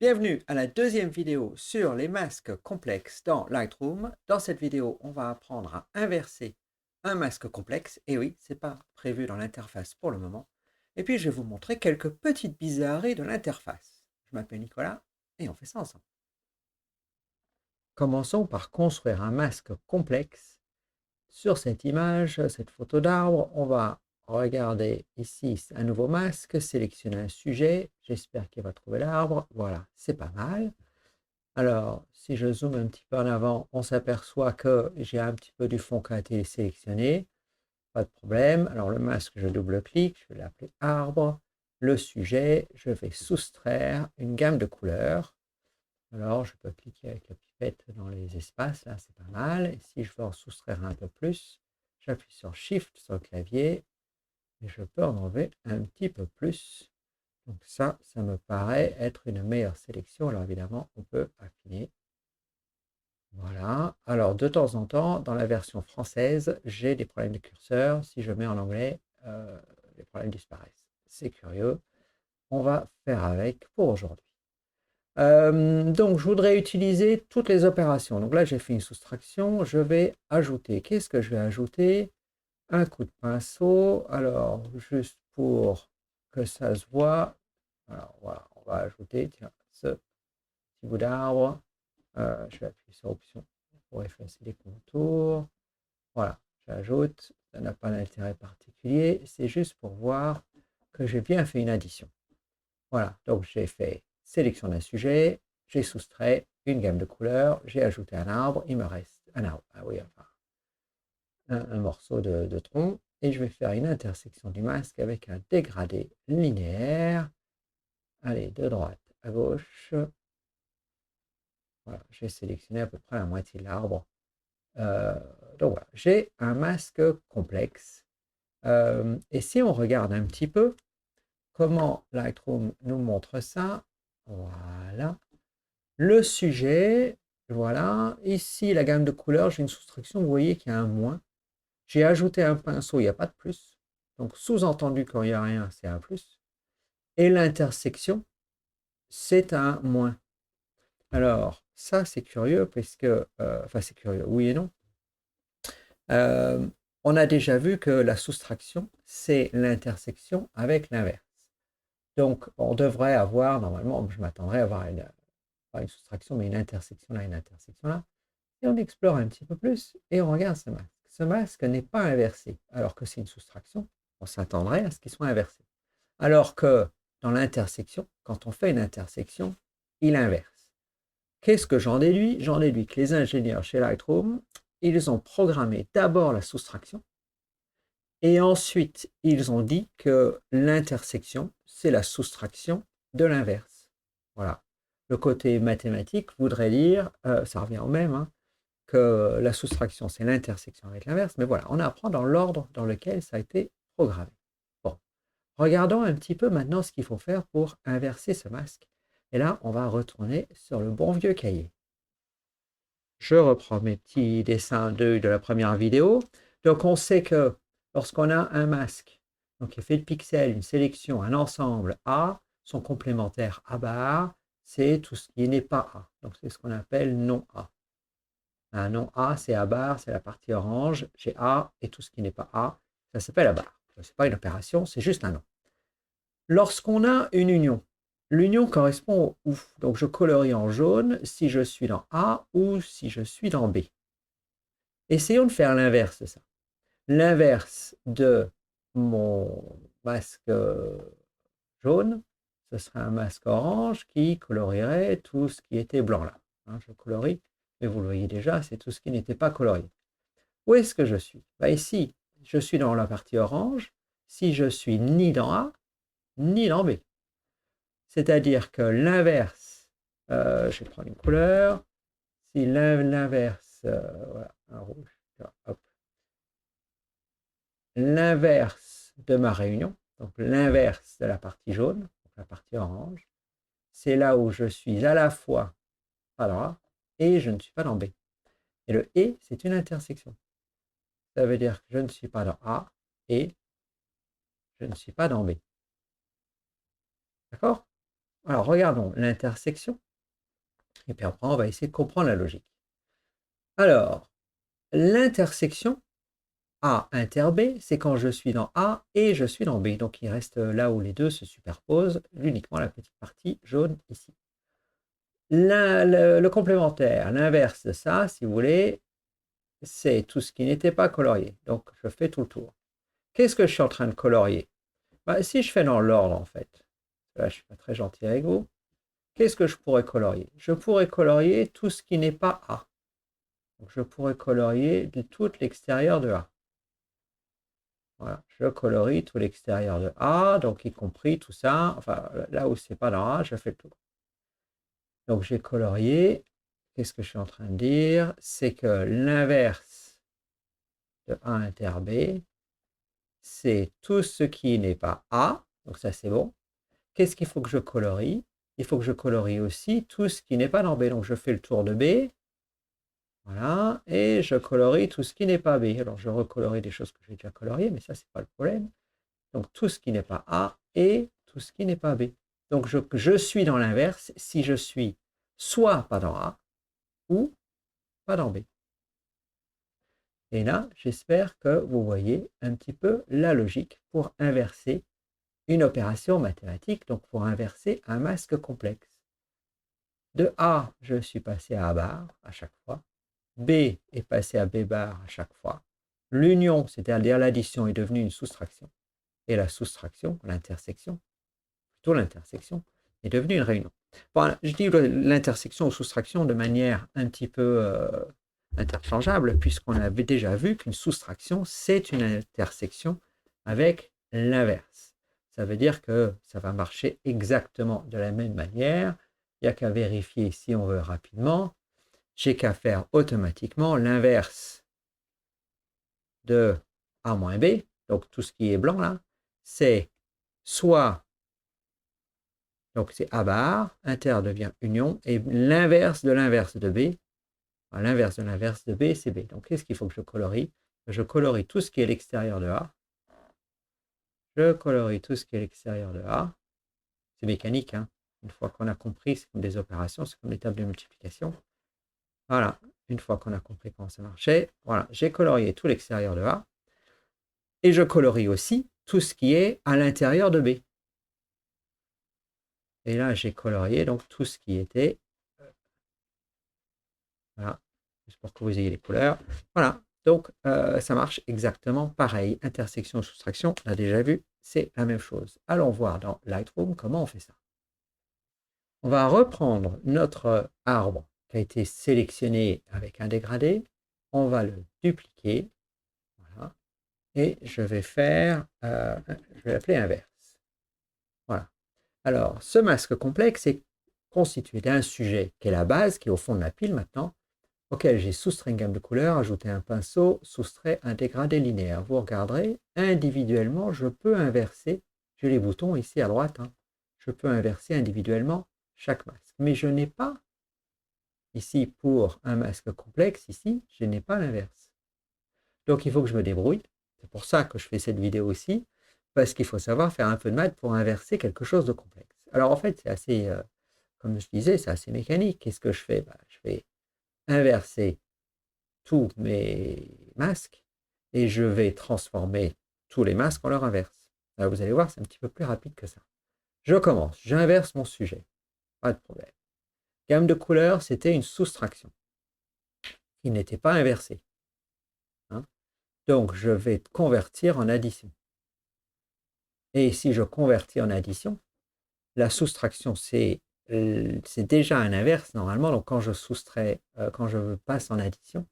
Bienvenue à la deuxième vidéo sur les masques complexes dans Lightroom. Dans cette vidéo, on va apprendre à inverser un masque complexe. Et oui, ce n'est pas prévu dans l'interface pour le moment. Et puis, je vais vous montrer quelques petites bizarreries de l'interface. Je m'appelle Nicolas et on fait ça ensemble. Commençons par construire un masque complexe. Sur cette image, cette photo d'arbre, on va regarder ici un nouveau masque, sélectionner un sujet. J'espère qu'il va trouver l'arbre. Voilà, c'est pas mal. Alors, si je zoome un petit peu en avant, on s'aperçoit que j'ai un petit peu du fond qui a été sélectionné. Pas de problème. Alors, le masque, je double-clique, je vais l'appeler arbre. Le sujet, je vais soustraire une gamme de couleurs. Alors, je peux cliquer avec la pipette dans les espaces, là, c'est pas mal. Et si je veux en soustraire un peu plus, j'appuie sur Shift sur le clavier et je peux en enlever un petit peu plus. Donc ça me paraît être une meilleure sélection. Alors évidemment, on peut affiner. Voilà. Alors, de temps en temps, dans la version française, j'ai des problèmes de curseur. Si je mets en anglais, les problèmes disparaissent. C'est curieux. On va faire avec pour aujourd'hui. Donc, je voudrais utiliser toutes les opérations. Donc là, j'ai fait une soustraction. Je vais ajouter. Qu'est-ce que je vais ajouter? Un coup de pinceau. Alors, juste pour que ça se voit. Alors, voilà, on va ajouter, tiens, ce petit bout d'arbre. Je vais appuyer sur Option pour effacer les contours. Voilà, j'ajoute. Ça n'a pas d'intérêt particulier. C'est juste pour voir que j'ai bien fait une addition. Voilà, donc j'ai fait sélection d'un sujet, j'ai soustrait une gamme de couleurs, j'ai ajouté un arbre, il me reste un arbre. Ah oui, enfin, un morceau de tronc. Et je vais faire une intersection du masque avec un dégradé linéaire. Allez, de droite à gauche. Voilà, j'ai sélectionné à peu près la moitié de l'arbre. Donc voilà, j'ai un masque complexe. Et si on regarde un petit peu comment Lightroom nous montre ça, voilà. Le sujet, voilà. Ici, la gamme de couleurs, j'ai une soustraction, vous voyez qu'il y a un moins. J'ai ajouté un pinceau, il n'y a pas de plus. Donc sous-entendu, quand il n'y a rien, c'est un plus. Et l'intersection, c'est un moins. Alors, ça, c'est curieux, parce que, enfin, c'est curieux, oui et non. On a déjà vu que la soustraction, c'est l'intersection avec l'inverse. Donc, on devrait avoir, normalement, je m'attendrais à avoir pas une soustraction, mais une intersection là, une intersection là. Et on explore un petit peu plus et on regarde ce masque. Ce masque n'est pas inversé, alors que c'est une soustraction. On s'attendrait à ce qu'il soit inversé. Alors que dans l'intersection, quand on fait une intersection, il inverse. Qu'est-ce que j'en déduis? J'en déduis que les ingénieurs chez Lightroom, ils ont programmé d'abord la soustraction et ensuite ils ont dit que l'intersection, c'est la soustraction de l'inverse. Voilà. Le côté mathématique voudrait dire, ça revient au même, hein, que la soustraction, c'est l'intersection avec l'inverse, mais voilà, on apprend dans l'ordre dans lequel ça a été programmé. Bon, regardons un petit peu maintenant ce qu'il faut faire pour inverser ce masque. Et là, on va retourner sur le bon vieux cahier. Je reprends mes petits dessins de la première vidéo. Donc, on sait que lorsqu'on a un masque, donc effet de pixel, une sélection, un ensemble A, son complémentaire A bar, c'est tout ce qui n'est pas A. Donc, c'est ce qu'on appelle non A. Un non A, c'est A bar, c'est la partie orange. J'ai A et tout ce qui n'est pas A, ça s'appelle A bar. Ce n'est pas une opération, c'est juste un nom. Lorsqu'on a une union, l'union correspond au OU. Donc je colorie en jaune si je suis dans A ou si je suis dans B. Essayons de faire l'inverse de ça. L'inverse de mon masque jaune, ce serait un masque orange qui colorierait tout ce qui était blanc là. Je colorie, mais vous le voyez déjà, c'est tout ce qui n'était pas colorié. Où est-ce que je suis? Ici, je suis dans la partie orange, si je suis ni dans A, ni dans B. C'est-à-dire que l'inverse, je vais prendre une couleur, si l'inverse, voilà, un rouge, hop, l'inverse de ma réunion, donc l'inverse de la partie jaune, donc la partie orange, c'est là où je suis à la fois pas dans A et je ne suis pas dans B. Et le et, c'est une intersection. Ça veut dire que je ne suis pas dans A et je ne suis pas dans B. D'accord? Alors, regardons l'intersection. Et puis après, on va essayer de comprendre la logique. Alors, l'intersection A inter B, c'est quand je suis dans A et je suis dans B. Donc, il reste là où les deux se superposent, uniquement la petite partie jaune ici. Le complémentaire, l'inverse de ça, si vous voulez, c'est tout ce qui n'était pas colorié. Donc, je fais tout le tour. Qu'est-ce que je suis en train de colorier? Si je fais dans l'ordre, en fait, là, je ne suis pas très gentil avec vous, qu'est-ce que je pourrais colorier? Je pourrais colorier tout ce qui n'est pas A. Donc, je pourrais colorier tout l'extérieur de A. Voilà, je colorie tout l'extérieur de A, donc y compris tout ça. Enfin, là où c'est pas dans A, je fais le tour. Donc, j'ai colorié. Qu'est-ce que je suis en train de dire? C'est que l'inverse de A inter B, c'est tout ce qui n'est pas A. Donc, ça, c'est bon. Qu'est-ce qu'il faut que je colorie? Il faut que je colorie aussi tout ce qui n'est pas dans B. Donc, je fais le tour de B. Voilà. Et je colorie tout ce qui n'est pas B. Alors, je recolorie des choses que j'ai déjà coloriées, mais ça, c'est pas le problème. Donc, tout ce qui n'est pas A et tout ce qui n'est pas B. Donc, je suis dans l'inverse si je suis soit pas dans A ou pas dans B. Et là, j'espère que vous voyez un petit peu la logique pour inverser une opération mathématique, donc pour inverser un masque complexe. De A, je suis passé à A bar à chaque fois. B est passé à B bar à chaque fois. L'union, c'est-à-dire l'addition, est devenue une soustraction. Et la soustraction, l'intersection, plutôt l'intersection, est devenue une réunion. Bon, je dis l'intersection ou soustraction de manière un petit peu interchangeable, puisqu'on avait déjà vu qu'une soustraction, c'est une intersection avec l'inverse. Ça veut dire que ça va marcher exactement de la même manière. Il n'y a qu'à vérifier si on veut rapidement. J'ai qu'à faire automatiquement l'inverse de A moins B. Donc tout ce qui est blanc là, c'est soit, donc c'est A bar, inter devient union, et l'inverse de B, l'inverse de B, c'est B. Donc qu'est-ce qu'il faut que je colorie? Je colorie tout ce qui est l'extérieur de A. Je colorie tout ce qui est l'extérieur de A. C'est mécanique, hein. Une fois qu'on a compris, c'est comme des opérations, c'est comme les tables de multiplication. Voilà, une fois qu'on a compris comment ça marchait, voilà, j'ai colorié tout l'extérieur de A. Et je colorie aussi tout ce qui est à l'intérieur de B. Et là, j'ai colorié donc tout ce qui était, voilà, juste pour que vous ayez les couleurs. Voilà, donc ça marche exactement pareil. Intersection, soustraction, on a déjà vu, c'est la même chose. Allons voir dans Lightroom comment on fait ça. On va reprendre notre arbre qui a été sélectionné avec un dégradé. On va le dupliquer. Voilà. Et je vais faire, je vais l'appeler inverse. Voilà. Alors, ce masque complexe est constitué d'un sujet qui est la base, qui est au fond de la pile maintenant, auquel j'ai soustrait une gamme de couleurs, ajouté un pinceau, soustrait un dégradé linéaire. Vous regarderez, individuellement, je peux inverser, j'ai les boutons ici à droite, hein, je peux inverser individuellement chaque masque. Mais je n'ai pas, ici pour un masque complexe, ici, je n'ai pas l'inverse. Donc il faut que je me débrouille. C'est pour ça que je fais cette vidéo aussi, parce qu'il faut savoir faire un peu de maths pour inverser quelque chose de complexe. Alors en fait, c'est assez, comme je disais, c'est assez mécanique. Qu'est-ce que je fais? Je vais inverser tous mes masques et je vais transformer tous les masques en leur inverse. Alors vous allez voir, c'est un petit peu plus rapide que ça. Je commence, j'inverse mon sujet. Pas de problème. Gamme de couleurs, c'était une soustraction qui n'était pas inversée. Hein. Donc je vais convertir en addition. Et si je convertis en addition, la soustraction, c'est déjà un inverse normalement. Donc quand je soustrais, quand je passe en addition,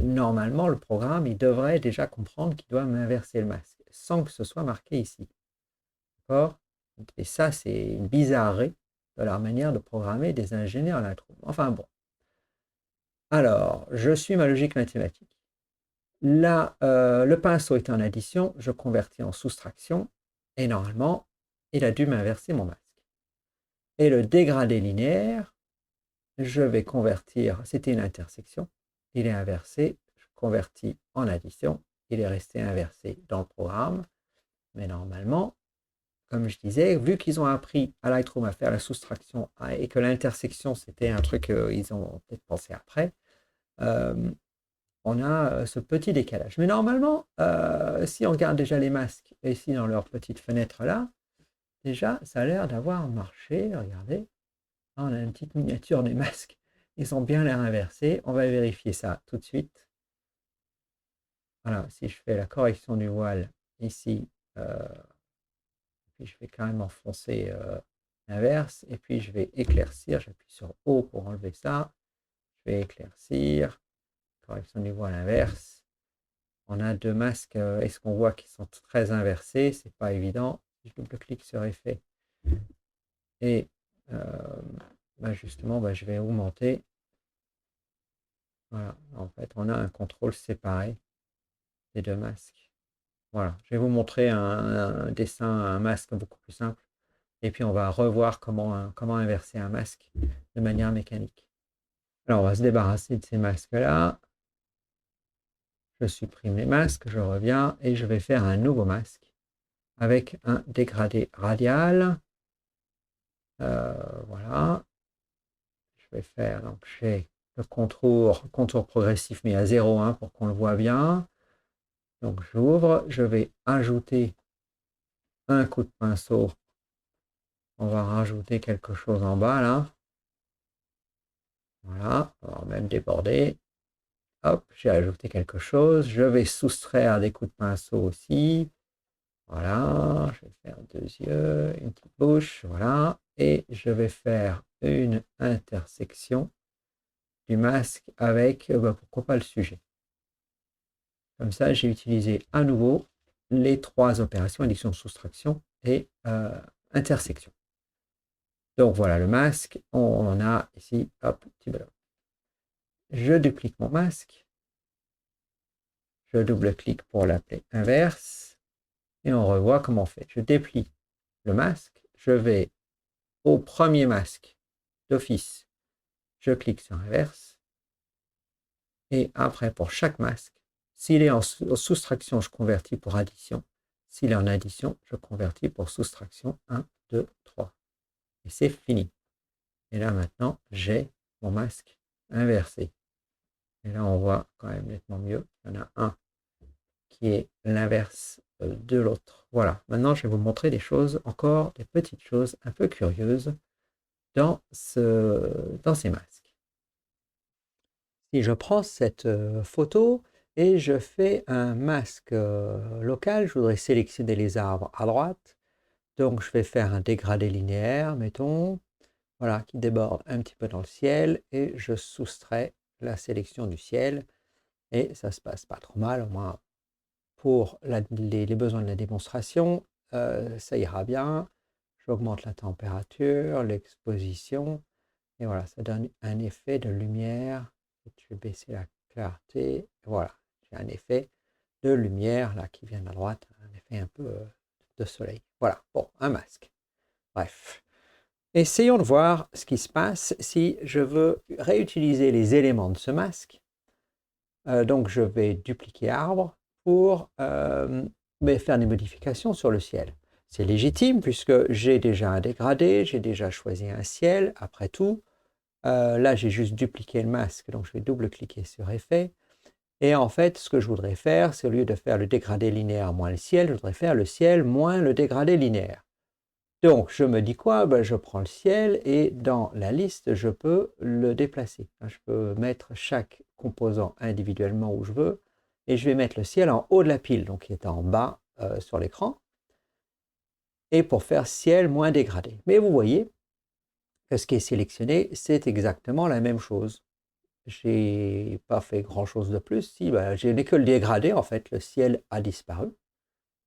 normalement le programme il devrait déjà comprendre qu'il doit m'inverser le masque sans que ce soit marqué ici. D'accord? Et ça, c'est une bizarrerie de leur manière de programmer des ingénieurs Lightroom. Enfin bon. Alors, je suis ma logique mathématique. Là, le pinceau est en addition, je convertis en soustraction, et normalement, il a dû m'inverser mon masque. Et le dégradé linéaire, je vais convertir, c'était une intersection, il est inversé, je convertis en addition, il est resté inversé dans le programme, mais normalement, comme je disais, vu qu'ils ont appris à Lightroom à faire la soustraction et que l'intersection, c'était un truc qu'ils ont peut-être pensé après, on a ce petit décalage. Mais normalement, si on regarde déjà les masques ici dans leur petite fenêtre là, déjà, ça a l'air d'avoir marché. Regardez, on a une petite miniature des masques. Ils ont bien l'air inversés. On va vérifier ça tout de suite. Voilà, si je fais la correction du voile ici, puis je vais quand même enfoncer l'inverse, et puis je vais éclaircir. J'appuie sur O pour enlever ça. Je vais éclaircir, correction du voile inverse. On a deux masques. Est-ce qu'on voit qu'ils sont très inversés? C'est pas évident. Si je double-clique sur effet et justement, je vais augmenter. Voilà, en fait, on a un contrôle séparé des deux masques. Voilà, je vais vous montrer un dessin, un masque beaucoup plus simple. Et puis, on va revoir comment inverser un masque de manière mécanique. Alors, on va se débarrasser de ces masques-là. Je supprime les masques, je reviens et je vais faire un nouveau masque avec un dégradé radial. Voilà. Je vais faire, donc j'ai le contour progressif mis à 0,1 pour qu'on le voit bien. Donc j'ouvre, je vais ajouter un coup de pinceau. On va rajouter quelque chose en bas là. Voilà, on va même déborder. Hop, j'ai ajouté quelque chose. Je vais soustraire des coups de pinceau aussi. Voilà, je vais faire deux yeux, une petite bouche, voilà. Et je vais faire une intersection du masque avec, pourquoi pas le sujet. Comme ça, j'ai utilisé à nouveau les trois opérations, addition, soustraction et intersection. Donc voilà le masque, on en a ici, hop, petit ballon. Je duplique mon masque, je double-clique pour l'appeler inverse, et on revoit comment on fait. Je déplie le masque, je vais au premier masque d'office, je clique sur inverse, et après pour chaque masque, s'il est en soustraction, je convertis pour addition. S'il est en addition, je convertis pour soustraction 1, 2, 3. Et c'est fini. Et là maintenant, j'ai mon masque inversé. Et là, on voit quand même nettement mieux. Il y en a un qui est l'inverse de l'autre. Voilà. Maintenant, je vais vous montrer des choses, encore des petites choses un peu curieuses dans ces masques. Si je prends cette photo et je fais un masque local, je voudrais sélectionner les arbres à droite. Donc, je vais faire un dégradé linéaire, mettons, voilà, qui déborde un petit peu dans le ciel, et je soustrais la sélection du ciel, et ça se passe pas trop mal, au moins pour les besoins de la démonstration, ça ira bien. J'augmente la température, l'exposition, et voilà, ça donne un effet de lumière. Je vais baisser la clarté, voilà, j'ai un effet de lumière là qui vient de la droite, un effet un peu de soleil. Voilà, bon, un masque. Bref. Essayons de voir ce qui se passe si je veux réutiliser les éléments de ce masque. Donc je vais dupliquer arbre pour faire des modifications sur le ciel. C'est légitime puisque j'ai déjà un dégradé, j'ai déjà choisi un ciel, après tout. Là, j'ai juste dupliqué le masque, donc je vais double-cliquer sur effet. Et en fait, ce que je voudrais faire, c'est au lieu de faire le dégradé linéaire moins le ciel, je voudrais faire le ciel moins le dégradé linéaire. Donc, je me dis quoi? Je prends le ciel et dans la liste, je peux le déplacer. Je peux mettre chaque composant individuellement où je veux. Et je vais mettre le ciel en haut de la pile, donc qui est en bas sur l'écran. Et pour faire ciel moins dégradé. Mais vous voyez que ce qui est sélectionné, c'est exactement la même chose. J'ai pas fait grand-chose de plus. Si, je n'ai que le dégradé, en fait, le ciel a disparu.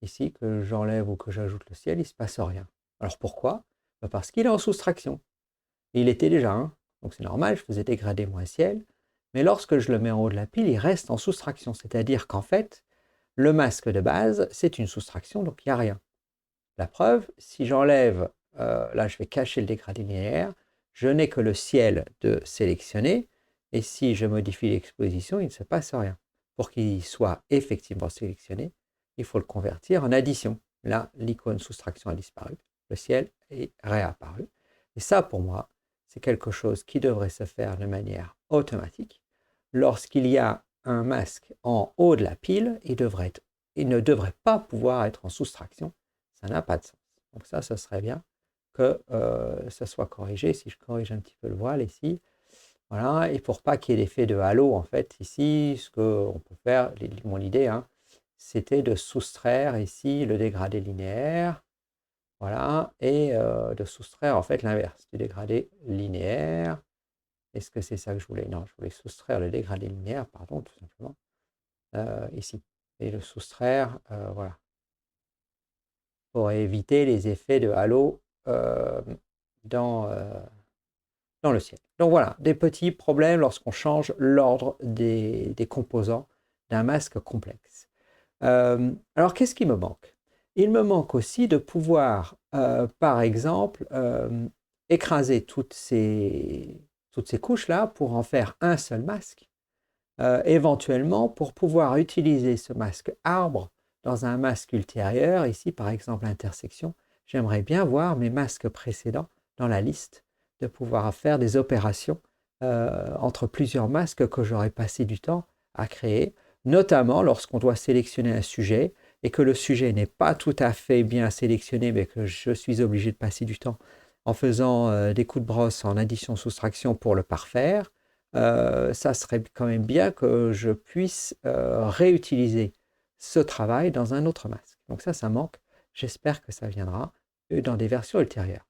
Ici, que j'enlève ou que j'ajoute le ciel, il ne se passe rien. Alors pourquoi? Parce qu'il est en soustraction. Il était déjà 1, donc c'est normal, je faisais dégrader moins ciel. Mais lorsque je le mets en haut de la pile, il reste en soustraction. C'est-à-dire qu'en fait, le masque de base, c'est une soustraction, donc il n'y a rien. La preuve, si j'enlève, là je vais cacher le dégradé linéaire, je n'ai que le ciel de sélectionner, et si je modifie l'exposition, il ne se passe rien. Pour qu'il soit effectivement sélectionné, il faut le convertir en addition. là, l'icône soustraction a disparu, le ciel est réapparu. Et ça, pour moi, c'est quelque chose qui devrait se faire de manière automatique. Lorsqu'il y a un masque en haut de la pile, il ne devrait pas pouvoir être en soustraction. Ça n'a pas de sens. Donc ça serait bien que ça soit corrigé. Si je corrige un petit peu le voile ici, voilà, et pour pas qu'il y ait l'effet de halo, en fait, ici, ce qu'on peut faire, mon idée, hein, c'était de soustraire ici le dégradé linéaire, voilà, et de soustraire en fait l'inverse du dégradé linéaire. Est-ce que c'est ça que je voulais? Non, je voulais soustraire le dégradé linéaire, pardon, tout simplement, ici, et le soustraire, voilà, pour éviter les effets de halo dans le ciel. Donc voilà, des petits problèmes lorsqu'on change l'ordre des composants d'un masque complexe. Alors, qu'est-ce qui me manque? Il me manque aussi de pouvoir, par exemple, écraser toutes ces couches-là pour en faire un seul masque, éventuellement pour pouvoir utiliser ce masque arbre dans un masque ultérieur, ici par exemple intersection. J'aimerais bien voir mes masques précédents dans la liste, de pouvoir faire des opérations entre plusieurs masques que j'aurais passé du temps à créer, notamment lorsqu'on doit sélectionner un sujet et que le sujet n'est pas tout à fait bien sélectionné, mais que je suis obligé de passer du temps en faisant des coups de brosse en addition-soustraction pour le parfaire. Ça serait quand même bien que je puisse réutiliser ce travail dans un autre masque. Donc ça manque. J'espère que ça viendra dans des versions ultérieures.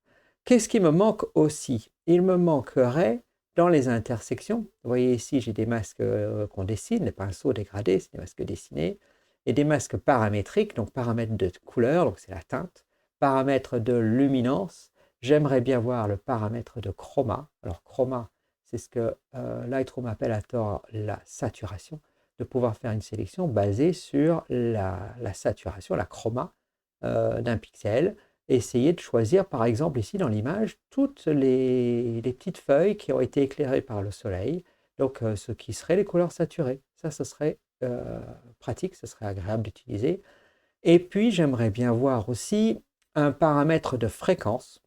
Qu'est-ce qui me manque aussi? Il me manquerait dans les intersections. Vous voyez ici, j'ai des masques qu'on dessine, les pinceaux dégradés, c'est des masques dessinés, et des masques paramétriques, donc paramètres de couleur, donc c'est la teinte, paramètres de luminance. J'aimerais bien voir le paramètre de chroma. Alors chroma, c'est ce que Lightroom appelle à tort la saturation, de pouvoir faire une sélection basée sur la saturation, la chroma d'un pixel. Essayer de choisir, par exemple, ici dans l'image, toutes les petites feuilles qui ont été éclairées par le soleil, donc ce qui serait les couleurs saturées. Ça, ce serait pratique, ce serait agréable d'utiliser. Et puis, j'aimerais bien voir aussi un paramètre de fréquence,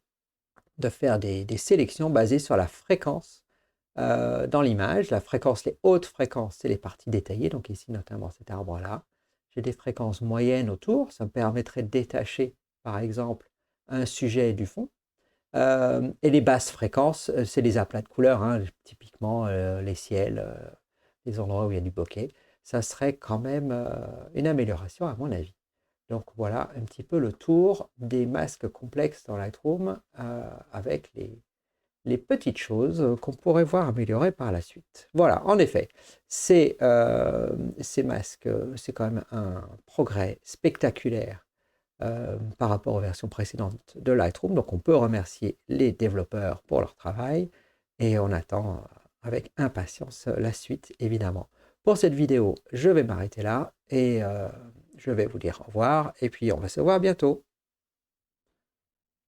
de faire des sélections basées sur la fréquence dans l'image. La fréquence, les hautes fréquences, c'est les parties détaillées, donc ici notamment cet arbre-là. J'ai des fréquences moyennes autour, ça me permettrait de détacher, par exemple, un sujet du fond. Et les basses fréquences, c'est les aplats de couleurs, hein, typiquement les ciels, les endroits où il y a du bokeh. Ça serait quand même une amélioration à mon avis. Donc voilà un petit peu le tour des masques complexes dans Lightroom avec les petites choses qu'on pourrait voir améliorer par la suite. Voilà, en effet, ces masques, c'est quand même un progrès spectaculaire par rapport aux versions précédentes de Lightroom. Donc on peut remercier les développeurs pour leur travail et on attend avec impatience la suite, évidemment. Pour cette vidéo, je vais m'arrêter là et je vais vous dire au revoir et puis on va se voir bientôt.